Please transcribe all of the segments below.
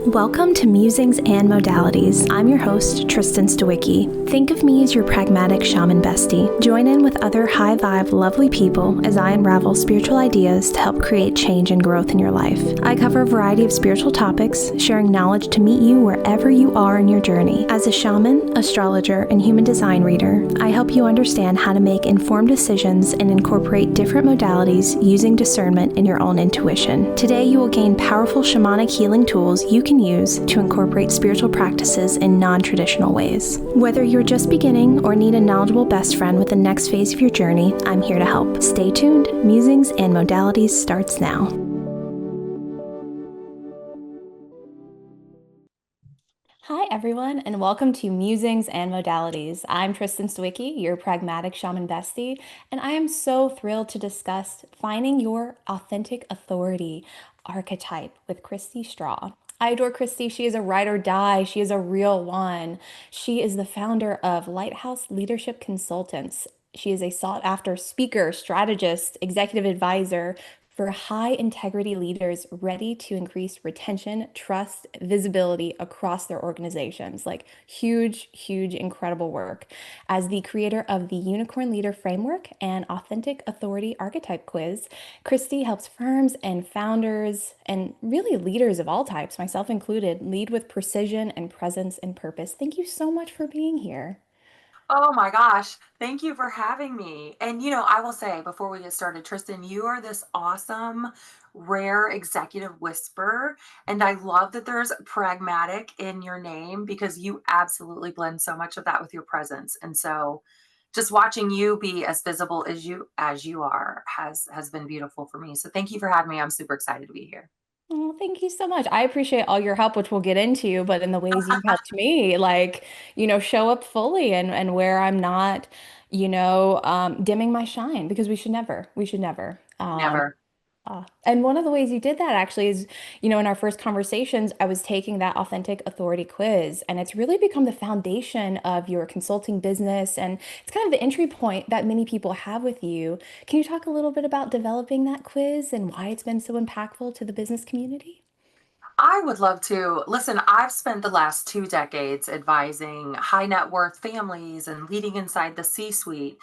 Welcome to Musings and Modalities. I'm your host, Tristen Stawicki. Think of me as your pragmatic shaman bestie. Join in with other high vibe, lovely people as I unravel spiritual ideas to help create change and growth in your life. I cover a variety of spiritual topics, sharing knowledge to meet you wherever you are in your journey. As a shaman, astrologer, and human design reader, I help you understand how to make informed decisions and incorporate different modalities using discernment and your own intuition. Today, you will gain powerful shamanic healing tools you can use to incorporate spiritual practices in non-traditional ways. Whether you're just beginning or need a knowledgeable best friend with the next phase of your journey, I'm here to help. Stay tuned. Musings and Modalities starts now. Hi, everyone, and welcome to Musings and Modalities. I'm Tristen Stawicki, your pragmatic shaman bestie, and I am so thrilled to discuss finding your authentic authority archetype with Kristi Straw. I adore Kristi. She is a ride or die. She is a real one. She is the founder of Lighthouse Leadership Consultants. She is a sought after speaker, strategist, executive advisor for high integrity leaders ready to increase retention, trust, visibility across their organizations. Like huge, huge, incredible work. As the creator of the Unicorn Leader Framework and Authentic Authority Archetype Quiz, Kristi helps firms and founders and really leaders of all types, myself included, lead with precision and presence and purpose. Thank you so much for being here. Oh my gosh, thank you for having me. And I will say before we get started, Tristan, you are this awesome, rare executive whisperer. And I love that there's pragmatic in your name because you absolutely blend so much of that with your presence. And so just watching you be as visible as you are has been beautiful for me. So thank you for having me. I'm super excited to be here. Oh, thank you so much. I appreciate all your help, which we'll get into, but in the ways you've helped me, like, show up fully and where I'm not, dimming my shine because we should never. Never. And one of the ways you did that actually is, in our first conversations, I was taking that authentic authority quiz, and it's really become the foundation of your consulting business. And it's kind of the entry point that many people have with you. Can you talk a little bit about developing that quiz and why it's been so impactful to the business community? I would love to. Listen, I've spent the last 2 decades advising high net worth families and leading inside the C suite.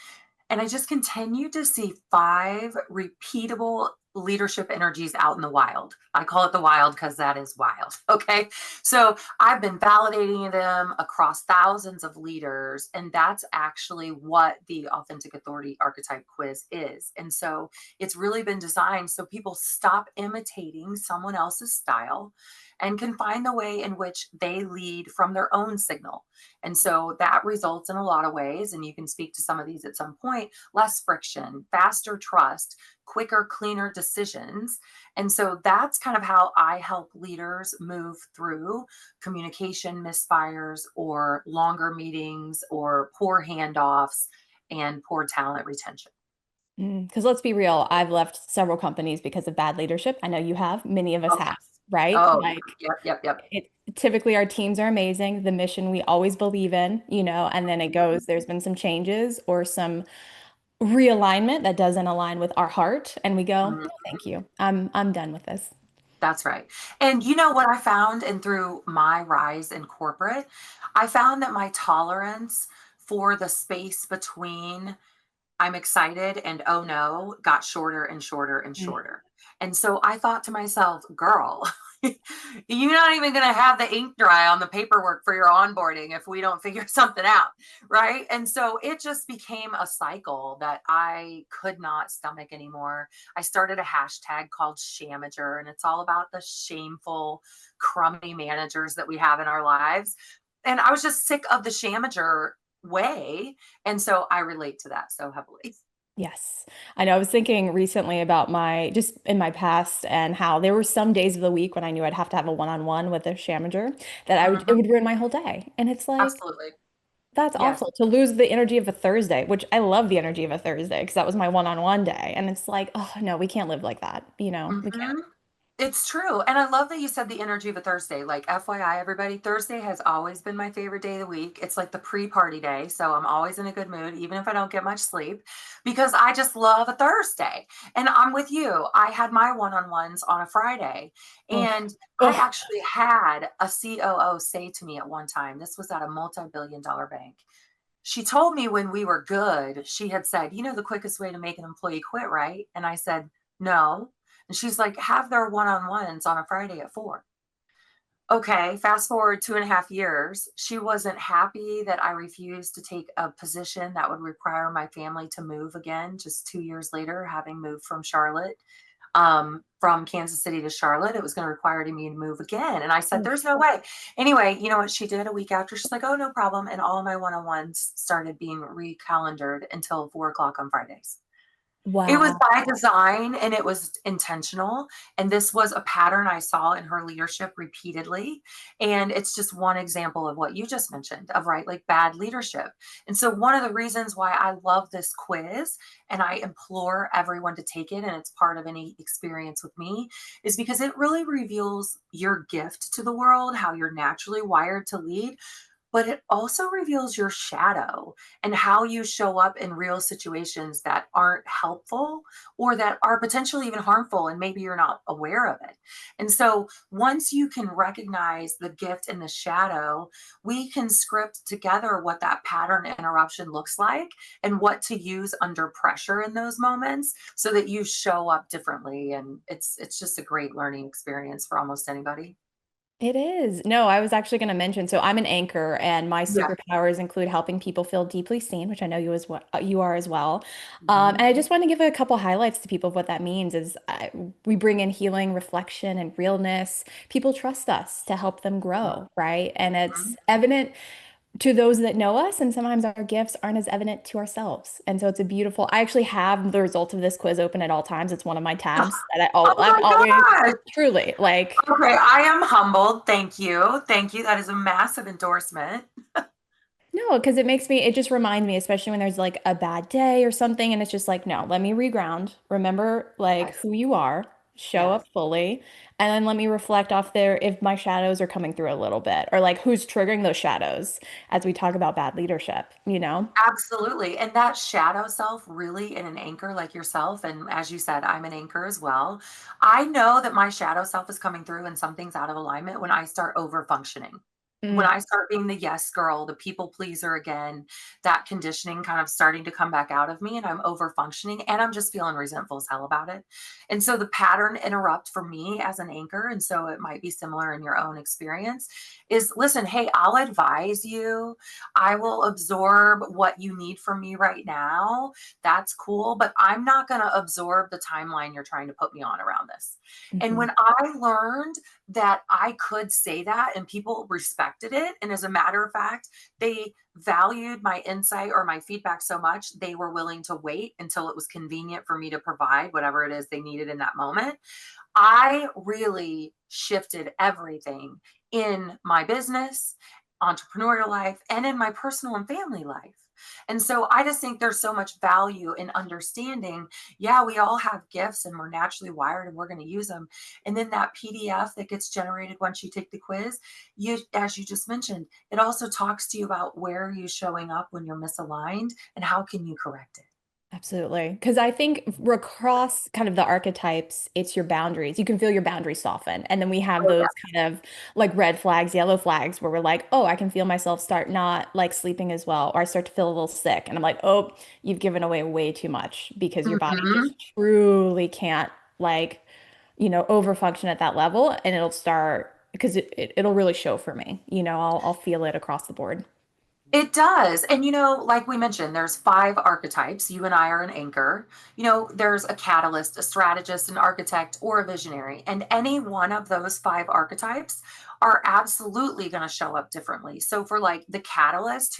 And I just continue to see five repeatable leadership energies out in the wild. I call it the wild because that is wild. Okay. So I've been validating them across thousands of leaders. And that's actually what the Authentic Authority Archetype Quiz is. And so it's really been designed so people stop imitating someone else's style and can find the way in which they lead from their own signal. And so that results in a lot of ways, and you can speak to some of these at some point: less friction, faster trust, quicker, cleaner decisions. And so that's kind of how I help leaders move through communication misfires or longer meetings or poor handoffs and poor talent retention. Because let's be real, I've left several companies because of bad leadership. I know you have, many of us Oh, have, yes. right? Oh, Like yep, yep, yep. it typically our teams are amazing, the mission we always believe in, and then it goes, there's been some changes or some realignment that doesn't align with our heart, and we go, Mhm. no, thank you. I'm done with this. That's right. And you know what I found, and through my rise in corporate, I found that my tolerance for the space between I'm excited and oh no got shorter and shorter and Mm. shorter. And so I thought to myself, girl, you're not even going to have the ink dry on the paperwork for your onboarding if we don't figure something out. Right. And so it just became a cycle that I could not stomach anymore. I started a hashtag called Shamager, and it's all about the shameful, crummy managers that we have in our lives. And I was just sick of the Shamager way. And so I relate to that so heavily. Yes. I know I was thinking recently about my just in my past and how there were some days of the week when I knew I'd have to have a one-on-one with a shamager that it Mhm. would ruin my whole day. And it's like, Absolutely. that's Yes. awful to lose the energy of a Thursday, which I love the energy of a Thursday because that was my one-on-one day. And it's like, oh no, we can't live like that. We can't. Mhm. It's true, and I love that you said the energy of a Thursday, like, FYI, everybody, Thursday has always been my favorite day of the week. It's like the pre-party day, so I'm always in a good mood, even if I don't get much sleep, because I just love a Thursday, and I'm with you. I had my one-on-ones on a Friday, Oh, and I oh, actually had a COO say to me at one time, this was at a multi-billion dollar bank. She told me when we were good, she had said, "You know the quickest way to make an employee quit, right?" And I said, "No." And she's like, "Have their one-on-ones on a Friday at 4." Okay, fast forward 2.5 years. She wasn't happy that I refused to take a position that would require my family to move again, just 2 years later, having moved from Charlotte, from Kansas City to Charlotte. It was going to require me to move again. And I said, oh, "There's no way." Anyway, you know what she did a week after? She's like, "Oh, no problem." And all of my one-on-ones started being recalendared until 4 o'clock on Fridays. It was wow. by design and it was intentional. And this was a pattern I saw in her leadership repeatedly. And it's just one example of what you just mentioned of, right, like bad leadership. And so, one of the reasons why I love this quiz and I implore everyone to take it, and it's part of any experience with me, is because it really reveals your gift to the world, how you're naturally wired to lead, but it also reveals your shadow and how you show up in real situations that aren't helpful or that are potentially even harmful, and maybe you're not aware of it. And so, once you can recognize the gift and the shadow, we can script together what that pattern interruption looks like and what to use under pressure in those moments so that you show up differently. And it's just a great learning experience for almost anybody. It is. No, I was actually going to mention. So I'm an anchor, and my Yeah. superpowers include helping people feel deeply seen, which I know you are as well. Mhm. And I just want to give a couple highlights to people of what that means. We bring in healing, reflection, and realness. People trust us to help them grow, right? And it's Mhm. evident to those that know us, and sometimes our gifts aren't as evident to ourselves. And so it's a beautiful. I actually have the results of this quiz open at all times. It's one of my tabs that Oh I'm my always gosh. truly like. Okay, I am humbled. Thank you. Thank you. That is a massive endorsement. No, because it just reminds me, especially when there's like a bad day or something, and it's just like, no, let me reground, remember like Yes. who you are, show Yes. up fully, and then let me reflect off there if my shadows are coming through a little bit, or like who's triggering those shadows as we talk about bad leadership, you know? Absolutely. And that shadow self, really, in an anchor like yourself, and as you said, I'm an anchor as well. I know that my shadow self is coming through and something's out of alignment when I start over functioning. When Mm, I start being the yes girl, the people pleaser again, that conditioning kind of starting to come back out of me, and I'm over functioning and I'm just feeling resentful as hell about it. And so the pattern interrupt for me as an anchor, and so it might be similar in your own experience, is listen, hey, I'll advise you. I will absorb what you need from me right now. That's cool, but I'm not going to absorb the timeline you're trying to put me on around this. And mhm. when I learned that I could say that and people respected it, and as a matter of fact, they valued my insight or my feedback so much, they were willing to wait until it was convenient for me to provide whatever it is they needed in that moment. I really shifted everything in my business, entrepreneurial life, and in my personal and family life. And so I just think there's so much value in understanding, yeah, we all have gifts and we're naturally wired and we're going to use them. And then that PDF that gets generated once you take the quiz, you, as you just mentioned, it also talks to you about where are you showing up when you're misaligned and how can you correct it. Absolutely. Because I think across kind of the archetypes, it's your boundaries. You can feel your boundaries soften. And then we have Oh those yeah. kind of like red flags, yellow flags, where we're like, oh, I can feel myself start not like sleeping as well, or I start to feel a little sick. And I'm like, oh, you've given away way too much because your body just Mhm. truly can't like, overfunction at that level. And it'll start because it'll really show for me. I'll feel it across the board. It does. And, like we mentioned, there's 5 archetypes. You and I are an anchor. There's a catalyst, a strategist, an architect, or a visionary. And any one of those 5 archetypes are absolutely going to show up differently. So, for like the catalyst,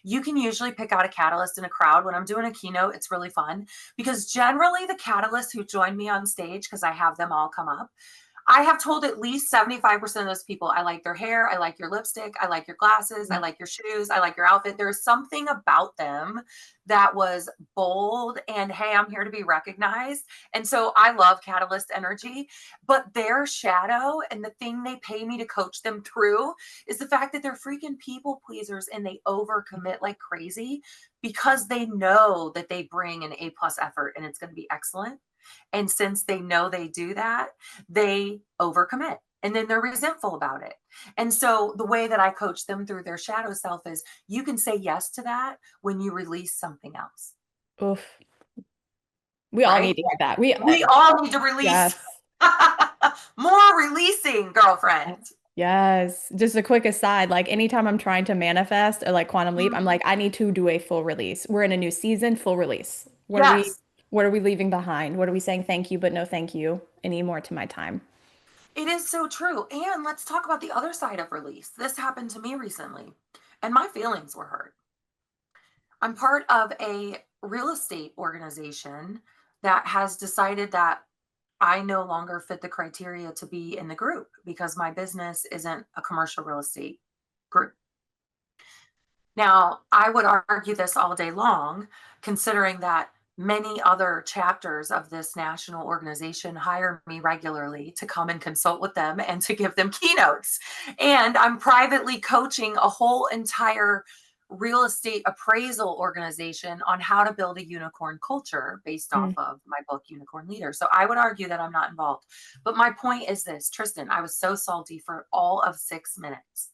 you can usually pick out a catalyst in a crowd. When I'm doing a keynote, it's really fun because generally the catalysts who join me on stage, because I have them all come up, I have told at least 75% of those people, I like their hair, I like your lipstick, I like your glasses, I like your shoes, I like your outfit. There's something about them that was bold and hey, I'm here to be recognized. And so I love catalyst energy, but their shadow and the thing they pay me to coach them through is the fact that they're freaking people pleasers and they overcommit like crazy because they know that they bring an A plus effort and it's going to be excellent. And since they know they do that, they overcommit and then they're resentful about it. And so the way that I coach them through their shadow self is you can say yes to that when you release something else, Oof. We all need right? to hear that. We We all need to release yes. more releasing, girlfriend. Yes. Just a quick aside, like anytime I'm trying to manifest or like quantum leap, I'm Mhm. like, I need to do a full release. We're in a new season, full release. Yes, What are we leaving behind? What are we saying thank you, but no thank you anymore to my time? it is so true. And let's talk about the other side of release. This happened to me recently, and my feelings were hurt. I'm part of a real estate organization that has decided that I no longer fit the criteria to be in the group because my business isn't a commercial real estate group. Now, I would argue this all day long, considering that many other chapters of this national organization hire me regularly to come and consult with them and to give them keynotes. And I'm privately coaching a whole entire real estate appraisal organization on how to build a unicorn culture based off Mm, of my book, Unicorn Leader. So I would argue that I'm not involved. But my point is this, Tristan, I was so salty for all of 6 minutes.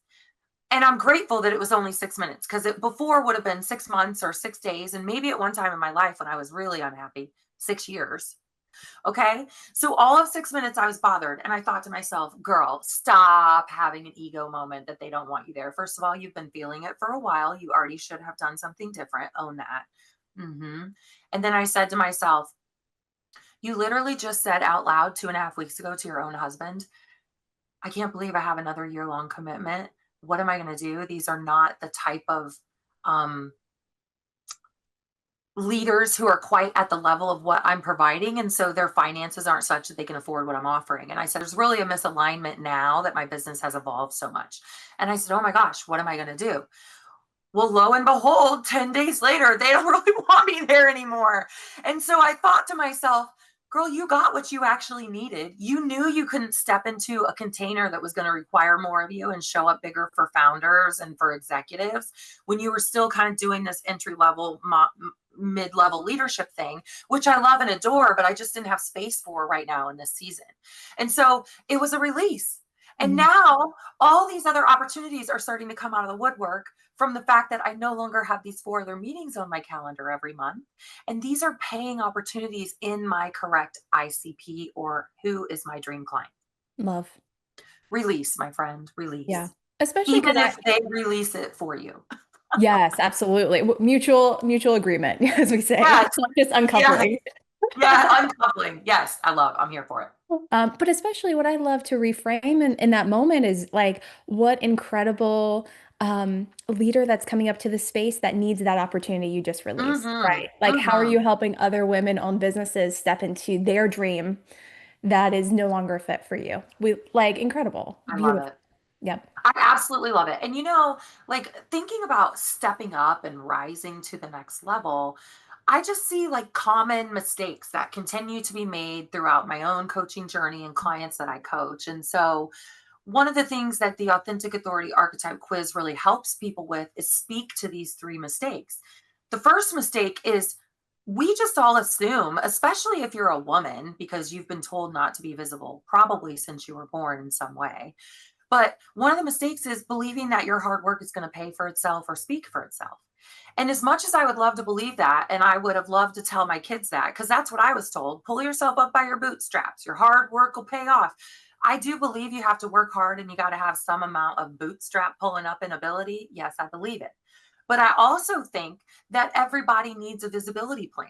And I'm grateful that it was only 6 minutes because it before would have been 6 months or 6 days. And maybe at one time in my life when I was really unhappy, 6 years. Okay. So all of 6 minutes, I was bothered. And I thought to myself, girl, stop having an ego moment that they don't want you there. First of all, you've been feeling it for a while. You already should have done something different. Own that. And then I said to myself, you literally just said out loud 2.5 weeks ago to your own husband, I can't believe I have another year-long commitment. What am I gonna do? These are not the type of, um, leaders who are quite at the level of what I'm providing, and so their finances aren't such that they can afford what I'm offering, and I said, "There's really a misalignment now that my business has evolved so much." And I said, "Oh my gosh, what am I gonna do?" Well, lo and behold, 10 days later, they don't really want me there anymore. And so I thought to myself, girl, you got what you actually needed. You knew you couldn't step into a container that was going to require more of you and show up bigger for founders and for executives when you were still kind of doing this entry level, mid level leadership thing, which I love and adore, but I just didn't have space for right now in this season. And so it was a release. And mm, now all these other opportunities are starting to come out of the woodwork from the fact that I no longer have these 4 other meetings on my calendar every month. And these are paying opportunities in my correct ICP or who is my dream client. love. Release, my friend, Yeah. release. Especially because Even if they release it for you. yes, absolutely. Mutual agreement, as we say. Yes, It's not just yes, uncoupling. yeah, uncoupling. Yes, I'm here for it. But especially what I love to reframe in that moment is like what incredible leader that's coming up to the space that needs that opportunity you just released, Mm-hmm. right? Like, how are Mm-hmm. you helping other women owned businesses step into their dream that is no longer fit for you? We like incredible, I love beautiful. it. Yep. I absolutely love it. And like thinking about stepping up and rising to the next level, I just see like common mistakes that continue to be made throughout my own coaching journey and clients that I coach. And so, one of the things that the Authentic Authority Archetype quiz really helps people with is speak to these three mistakes. The first mistake is we just all assume, especially if you're a woman, because you've been told not to be visible, probably since you were born in some way, but one of the mistakes is believing that your hard work is going to pay for itself or speak for itself. And as much as I would love to believe that, and I would have loved to tell my kids that, because that's what I was told, pull yourself up by your bootstraps, your hard work will pay off. I do believe you have to work hard and you got to have some amount of bootstrap pulling up in ability. Yes, I believe it. But I also think that everybody needs a visibility plan.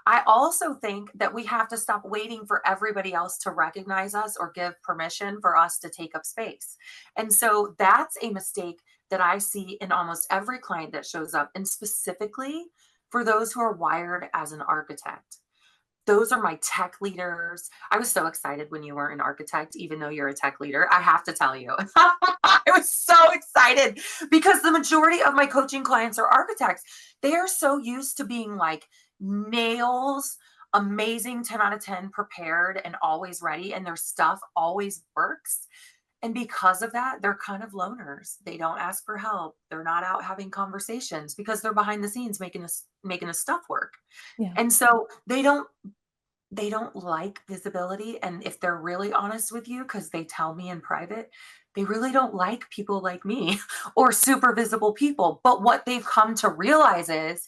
I also think that we have to stop waiting for everybody else to recognize us or give permission for us to take up space. And so that's a mistake that I see in almost every client that shows up, and specifically for those who are wired as an architect. Those are my tech leaders. I was so excited when you were an architect, even though you're a tech leader. I have to tell you, I was so excited because the majority of my coaching clients are architects. They are so used to being like nails, amazing 10 out of 10 prepared and always ready, and their stuff always works. And because of that, they're kind of loners. They don't ask for help. They're not out having conversations because they're behind the scenes making the stuff work. Yeah. And so they don't like visibility. And if they're really honest with you, because they tell me in private, they really don't like people like me or super visible people. But what they've come to realize is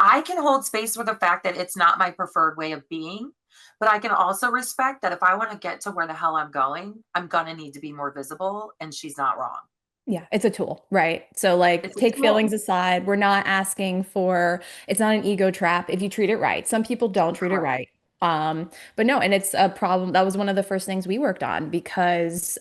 I can hold space for the fact that it's not my preferred way of being. But I can also respect that if I want to get to where the hell I'm going, I'm going to need to be more visible. And she's not wrong. Yeah, it's a tool, right? So like It's a take tool. feelings aside. We're not asking for, it's not an ego trap if you treat it right. Some people don't treat it Correct. right. But no, and it's a problem. That was one of the first things we worked on because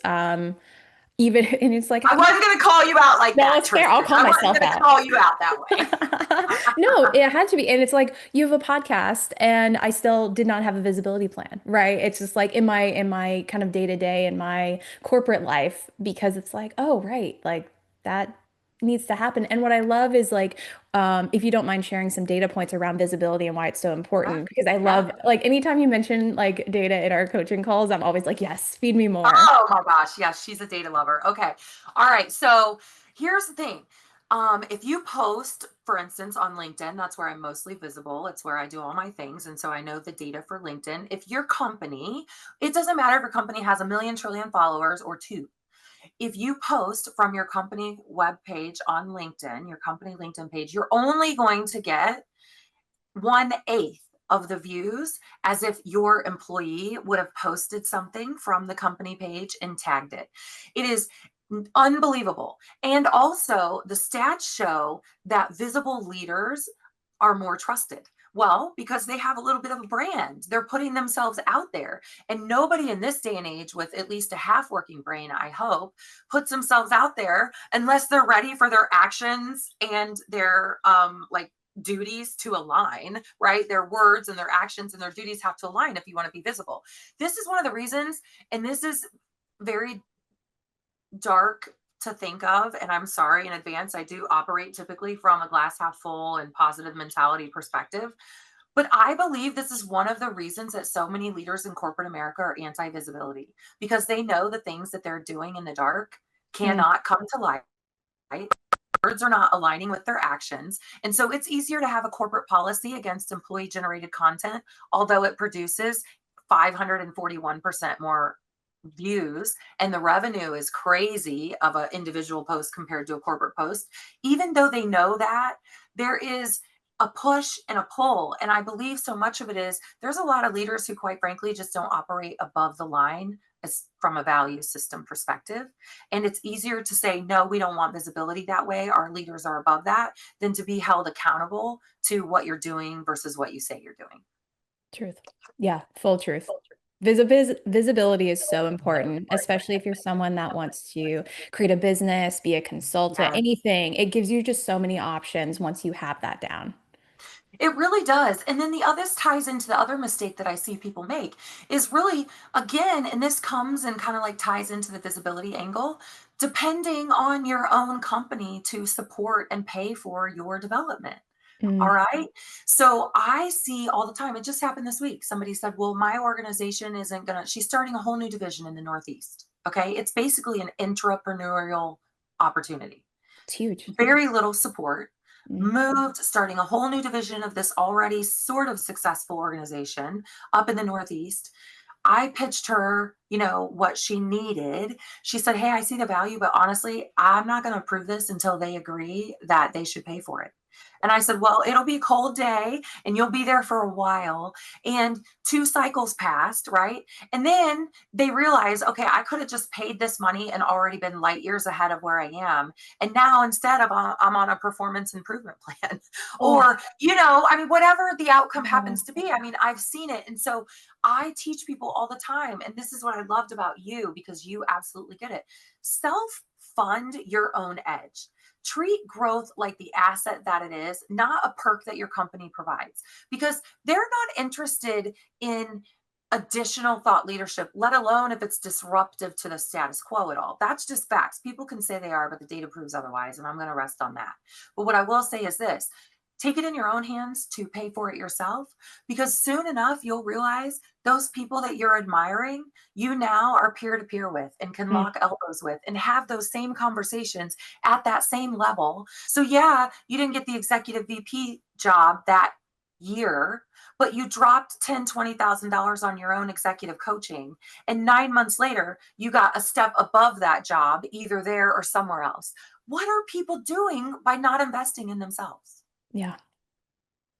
even and it's like I wasn't going to call you out like no, that, it's fair. I'll Tristan. call I wasn't myself going to out. call you out that way. No, it had to be. And it's like you have a podcast and I still did not have a visibility plan, right? It's just like in my kind of day-to-day in my corporate life because it's like, oh, right, like that needs to happen. And what I love is like if you don't mind sharing some data points around visibility and why it's so Yeah. important because I Yeah. love like anytime you mention like data in our coaching calls, I'm always like, yes, feed me more. Oh my gosh. Yeah, she's a data lover. Okay. All right. So here's the thing. If you post, for instance, on LinkedIn, that's where I'm mostly visible. It's where I do all my things. And so I know the data for LinkedIn. If your company, it doesn't matter if your company has a million trillion followers or two. If you post from your company web page on LinkedIn, your company LinkedIn page, you're only going to get 1/8 of the views as if your employee would have posted something from the company page and tagged it. It is unbelievable. And also, the stats show that visible leaders are more trusted. Well, because they have a little bit of a brand, they're putting themselves out there. And nobody in this day and age, with at least a half working brain, I hope, puts themselves out there unless they're ready for their actions and their like duties to align, right? Their words and their actions and their duties have to align if you want to be visible. This is one of the reasons, and this is very dark to think of, and I'm sorry in advance. I do operate typically from a glass half full and positive mentality perspective. But I believe this is one of the reasons that so many leaders in corporate America are anti visibility because they know the things that they're doing in the dark Mm, cannot come to light. Words are not aligning with their actions. And so it's easier to have a corporate policy against employee generated content, although it produces 541% more views and the revenue is crazy of an individual post compared to a corporate post. Even though they know that, there is a push and a pull. And I believe so much of it is there's a lot of leaders who, quite frankly, just don't operate above the line as from a value system perspective. And it's easier to say, no, we don't want visibility that way. Our leaders are above that than to be held accountable to what you're doing versus what you say you're doing. truth. Yeah, full truth. Visibility is so important, especially if you're someone that wants to create a business, be a consultant, Yes. anything. It gives you just so many options once you have that down. It really does. And then the others ties into the other mistake that I see people make is really, again, and this comes and kind of like ties into the visibility angle, depending on your own company to support and pay for your development. All Mm, right. So I see all the time. It just happened this week. Somebody said, well, my organization isn't going to, she's starting a whole new division in the Northeast. Okay. It's basically an entrepreneurial opportunity, it's huge. very little support, Mm, moved, starting a whole new division of this already sort of successful organization up in the Northeast. I pitched her, what she needed. She said, hey, I see the value, but honestly, I'm not going to approve this until they agree that they should pay for it. And I said, well, it'll be a cold day and you'll be there for a while. And 2 cycles passed, right? And then they realized, okay, I could have just paid this money and already been light years ahead of where I am. And now instead of I'm on a performance improvement plan oh, or, I mean, whatever the outcome yeah. happens to be. I mean, I've seen it. And so I teach people all the time. And this is what I loved about you because you absolutely get it. Self fund your own edge. treat growth like the asset that it is, not a perk that your company provides, because they're not interested in additional thought leadership, let alone if it's disruptive to the status quo at all. That's just facts. People can say they are, but the data proves otherwise. And I'm going to rest on that. But what I will say is this: take it in your own hands to pay for it yourself, because soon enough, you'll realize those people that you're admiring, you now are peer to peer with and can Mm, lock elbows with and have those same conversations at that same level. So, yeah, you didn't get the executive VP job that year, but you dropped $20,000 on your own executive coaching. And 9 months later, you got a step above that job, either there or somewhere else. What are people doing by not investing in themselves? yeah,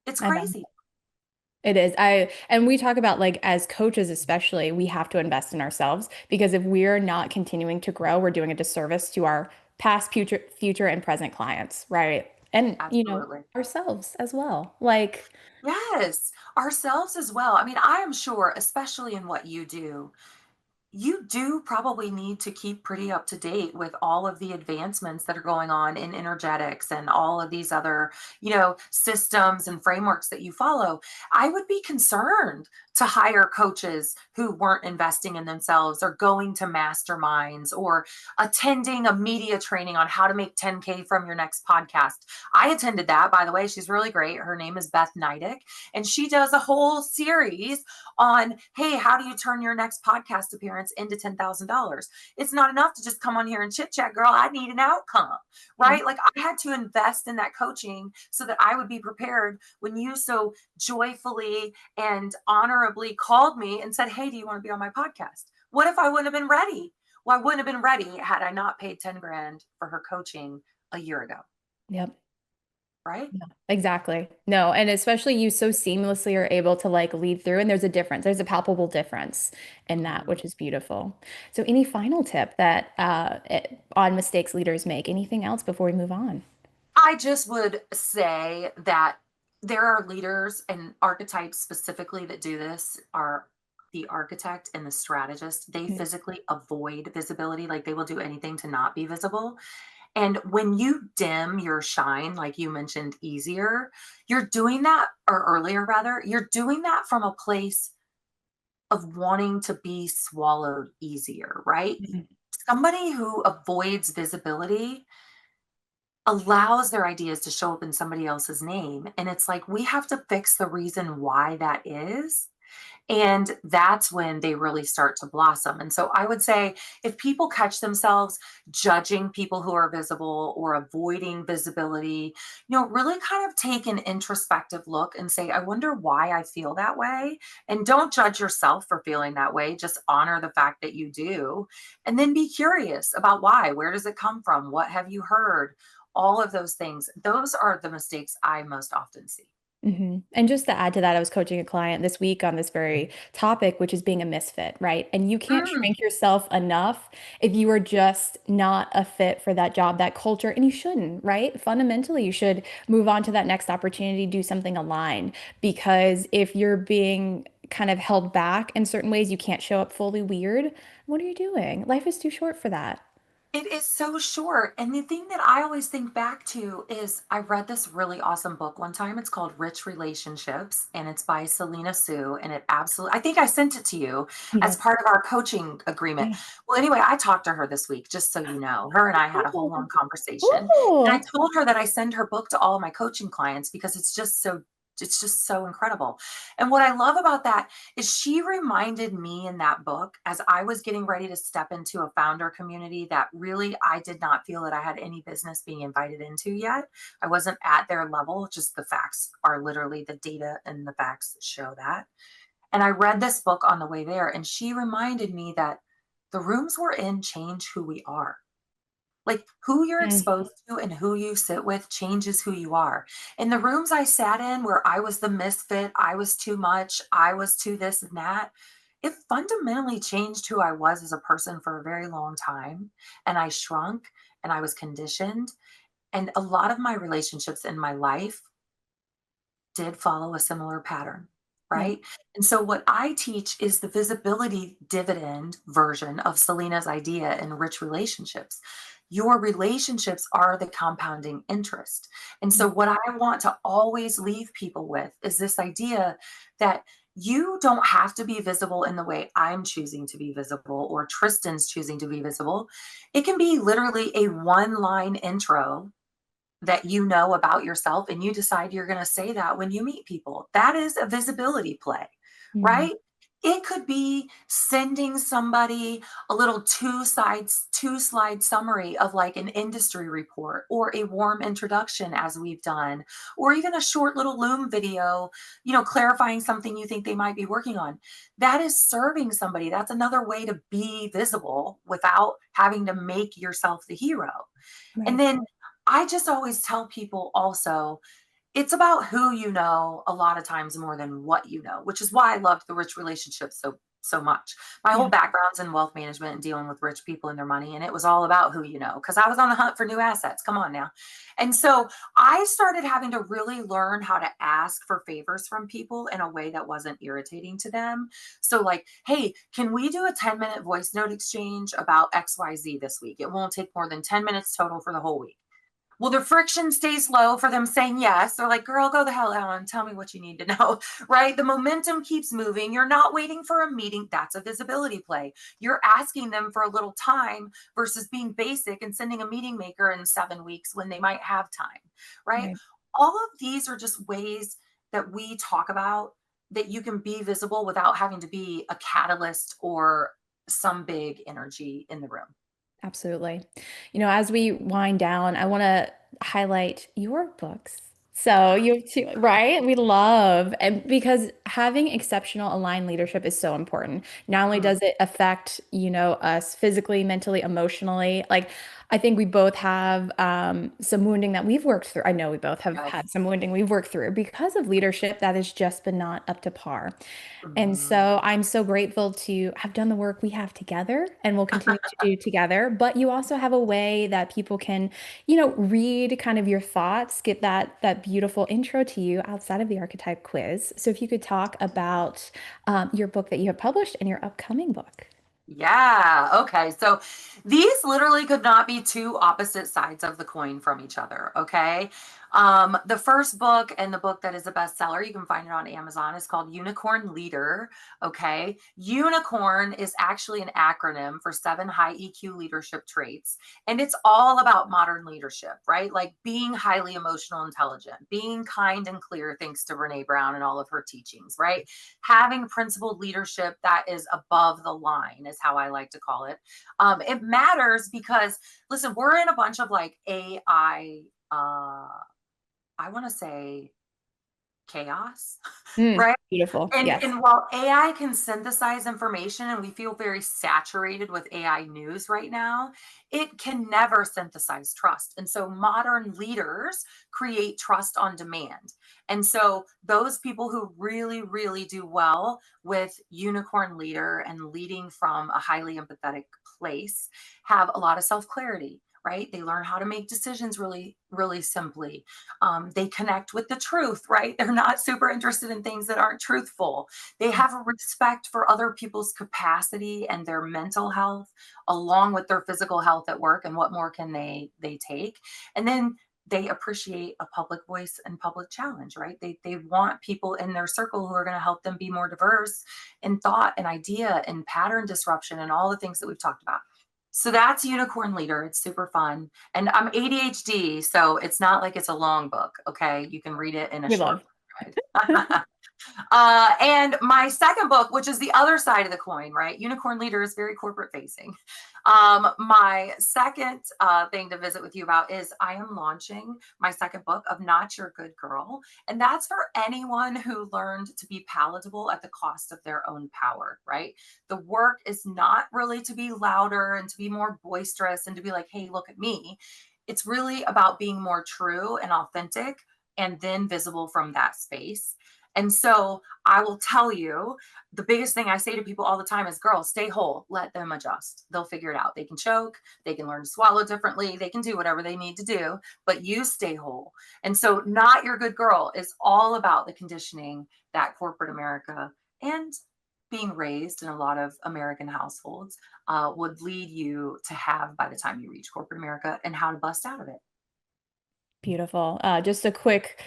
It's I know. crazy. It is. And we talk about like as coaches, especially, we have to invest in ourselves because if we're not continuing to grow, we're doing a disservice to our past, future, and present clients, right? And, Absolutely. ourselves as well. Like, Yes, ourselves as well. I mean, I am sure, especially in what you do probably need to keep pretty up to date with all of the advancements that are going on in energetics and all of these other, systems and frameworks that you follow. I would be concerned to hire coaches who weren't investing in themselves or going to masterminds or attending a media training on how to make 10K from your next podcast. I attended that, by the way. She's really great. Her name is Beth Nidick, and she does a whole series on, hey, how do you turn your next podcast appearance into $10,000? It's not enough to just come on here and chit chat, girl. I need an outcome, yeah, right? Like I had to invest in that coaching so that I would be prepared when you so joyfully and honorably called me and said, hey, do you want to be on my podcast? What if I wouldn't have been ready? Well, I wouldn't have been ready had I not paid 10 grand for her coaching a year ago, yep. right? Yeah, exactly. No, and especially you so seamlessly are able to like lead through, and there's a difference. There's a palpable difference in that, Mhm. which is beautiful. So, any final tip that on mistakes leaders make? Anything else before we move on? I just would say that there are leaders and archetypes specifically that do this are the architect and the strategist. They Mm, physically avoid visibility, like they will do anything to not be visible. And when you dim your shine, like you mentioned easier, you're doing that, or earlier rather, you're doing that from a place of wanting to be swallowed easier, right? mm, Somebody who avoids visibility allows their ideas to show up in somebody else's name. And it's like, we have to fix the reason why that is. And that's when they really start to blossom. And so I would say if people catch themselves judging people who are visible or avoiding visibility, really kind of take an introspective look and say, I wonder why I feel that way. And don't judge yourself for feeling that way. Just honor the fact that you do. And then be curious about why. Where does it come from? What have you heard? All of those things. Those are the mistakes I most often see. hmm And just to add to that, I was coaching a client this week on this very topic, which is being a misfit, right? And you can't Mm. shrink yourself enough if you are just not a fit for that job, that culture, and you shouldn't, right? Fundamentally, you should move on to that next opportunity, do something aligned. Because if you're being kind of held back in certain ways, you can't show up fully weird. What are you doing? Life is too short for that. It is so short. And the thing that I always think back to is I read this really awesome book one time. It's called Rich Relationships and it's by Selena Sue. And it absolutely, I think I sent it to you You as did. part of our coaching agreement. Yeah. Well, anyway, I talked to her this week, just so you know. Her and I had a whole Oh, long conversation. And I ooh. told her that I send her book to all of my coaching clients because it's just so incredible. And what I love about that is she reminded me in that book as I was getting ready to step into a founder community that really I did not feel that I had any business being invited into yet. I wasn't at their level, just the facts are literally the data and the facts show that. And I read this book on the way there, and she reminded me that the rooms we're in change who we are. Like who you're Mm, exposed to and who you sit with changes who you are. In the rooms I sat in where I was the misfit, I was too much, I was too this and that, it fundamentally changed who I was as a person for a very long time. And I shrunk and I was conditioned. And a lot of my relationships in my life did follow a similar pattern. Yeah. right? And so what I teach is the visibility dividend version of Selena's idea in rich relationships. Your relationships are the compounding interest. And Yeah. so what I want to always leave people with is this idea that you don't have to be visible in the way I'm choosing to be visible or Tristan's choosing to be visible. It can be literally a one line intro that you know about yourself and you decide you're going to say that when you meet people. That is a visibility play, Mm. right? It could be sending somebody a little two slide summary of like an industry report or a warm introduction as we've done, or even a short little Loom video, clarifying something you think they might be working on. That is serving somebody. That's another way to be visible without having to make yourself the hero. And Right. then I just always tell people also, it's about who you know a lot of times more than what you know, which is why I loved the rich relationships so much. My whole Yeah. background's in wealth management and dealing with rich people and their money, and it was all about who you know because I was on the hunt for new assets. Come on now. And so I started having to really learn how to ask for favors from people in a way that wasn't irritating to them. So like, hey, can we do a 10-minute voice note exchange about XYZ this week? It won't take more than 10 minutes total for the whole week. Well, the friction stays low for them saying yes. They're like, girl, go the hell out and tell me what you need to know, right? The momentum keeps moving. You're not waiting for a meeting. That's a visibility play. You're asking them for a little time versus being basic and sending a meeting maker in 7 weeks when they might have time, right? Right. All of these are just ways that we talk about that you can be visible without having to be a catalyst or some big energy in the room. Absolutely. As we wind down, I want to highlight your books. So you have two, right? We love, and because having exceptional aligned leadership is so important. Not only Mhm. does it affect, us physically, mentally, emotionally, like I think we both have some wounding that we've worked through. I know we both have Yes. had some wounding we've worked through because of leadership that has just been not up to par. And Mhm. so I'm so grateful to have done the work we have together and will continue to do together. But you also have a way that people can, read kind of your thoughts, get that beautiful intro to you outside of the archetype quiz. So if you could talk about your book that you have published and your upcoming book. Yeah. Okay. So these literally could not be two opposite sides of the coin from each other. Okay. The first book and the book that is a bestseller, you can find it on Amazon, is called Unicorn Leader. Okay. Unicorn is actually an acronym for 7 high EQ leadership traits. And it's all about modern leadership, right? Like being highly emotional intelligent, being kind and clear, thanks to Brene Brown and all of her teachings, right? Having principled leadership that is above the line is how I like to call it. It matters because listen, we're in a bunch of like AI, I want to say chaos, Mm, right? beautiful. And Yes. and while AI can synthesize information and we feel very saturated with AI news right now, it can never synthesize trust. And so modern leaders create trust on demand. And so those people who really, really do well with unicorn leader and leading from a highly empathetic place have a lot of self-clarity. Right? They learn how to make decisions really, really simply. They connect with the truth, right? They're not super interested in things that aren't truthful. They have a respect for other people's capacity and their mental health along with their physical health at work and what more can they take. And then they appreciate a public voice and public challenge, right? They want people in their circle who are going to help them be more diverse in thought and idea and pattern disruption and all the things that we've talked about. So that's Unicorn Leader. It's super fun. And I'm ADHD, so it's not like it's a long book. Okay. You can read it in a We short love. ride. And my second book, which is the other side of the coin, right? Unicorn Leader is very corporate facing. My second thing to visit with you about is I am launching my second book of Not Your Good Girl. And that's for anyone who learned to be palatable at the cost of their own power, right? The work is not really to be louder and to be more boisterous and to be like, hey, look at me. It's really about being more true and authentic and then visible from that space. And so I will tell you, the biggest thing I say to people all the time is, girls, stay whole, let them adjust. They'll figure it out. They can choke, they can learn to swallow differently, they can do whatever they need to do, but you stay whole. And so Not Your Good Girl is all about the conditioning that corporate America and being raised in a lot of American households would lead you to have by the time you reach corporate America, and how to bust out of it. Beautiful. Just a quick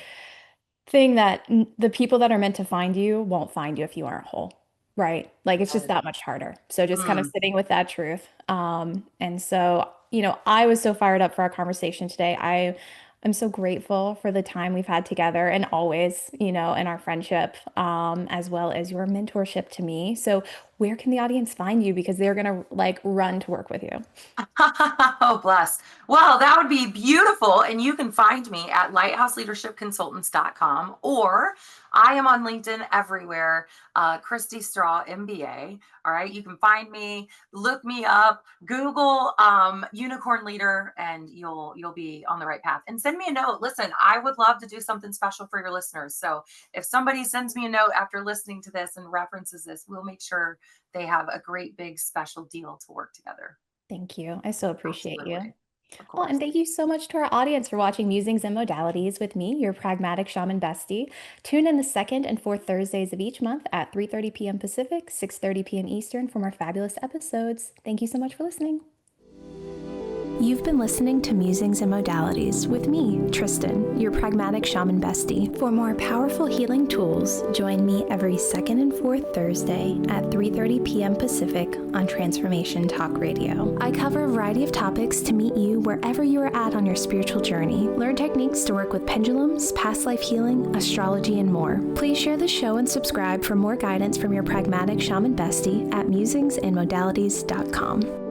thing that the people that are meant to find you won't find you if you aren't whole, right? Like it's just Yes. that much harder. So just kind of Mm. sitting with that truth. And so, I was so fired up for our conversation today. I'm so grateful for the time we've had together and always, in our friendship, as well as your mentorship to me. So where can the audience find you? Because they're gonna like run to work with you. Oh, bless. Well, that would be beautiful. And you can find me at lighthouseleadershipconsultants.com, or I am on LinkedIn everywhere, Kristi Straw, MBA. All right. You can find me, look me up, Google unicorn leader, and you'll be on the right path. And send me a note. Listen, I would love to do something special for your listeners. So if somebody sends me a note after listening to this and references this, we'll make sure they have a great big special deal to work together. Thank you. I so appreciate you. Absolutely. Of Well, and course. thank you so much to our audience for watching Musings and Modalities with me, your pragmatic shaman bestie. Tune in the second and fourth Thursdays of each month at 3:30 p.m. Pacific, 6:30 p.m. Eastern for more fabulous episodes. Thank you so much for listening. You've been listening to Musings and Modalities with me, Tristen, your pragmatic shaman bestie. For more powerful healing tools, join me every second and fourth Thursday at 3:30 p.m. Pacific on Transformation Talk Radio. I cover a variety of topics to meet you wherever you are at on your spiritual journey. Learn techniques to work with pendulums, past life healing, astrology, and more. Please share the show and subscribe for more guidance from your pragmatic shaman bestie at musingsandmodalities.com.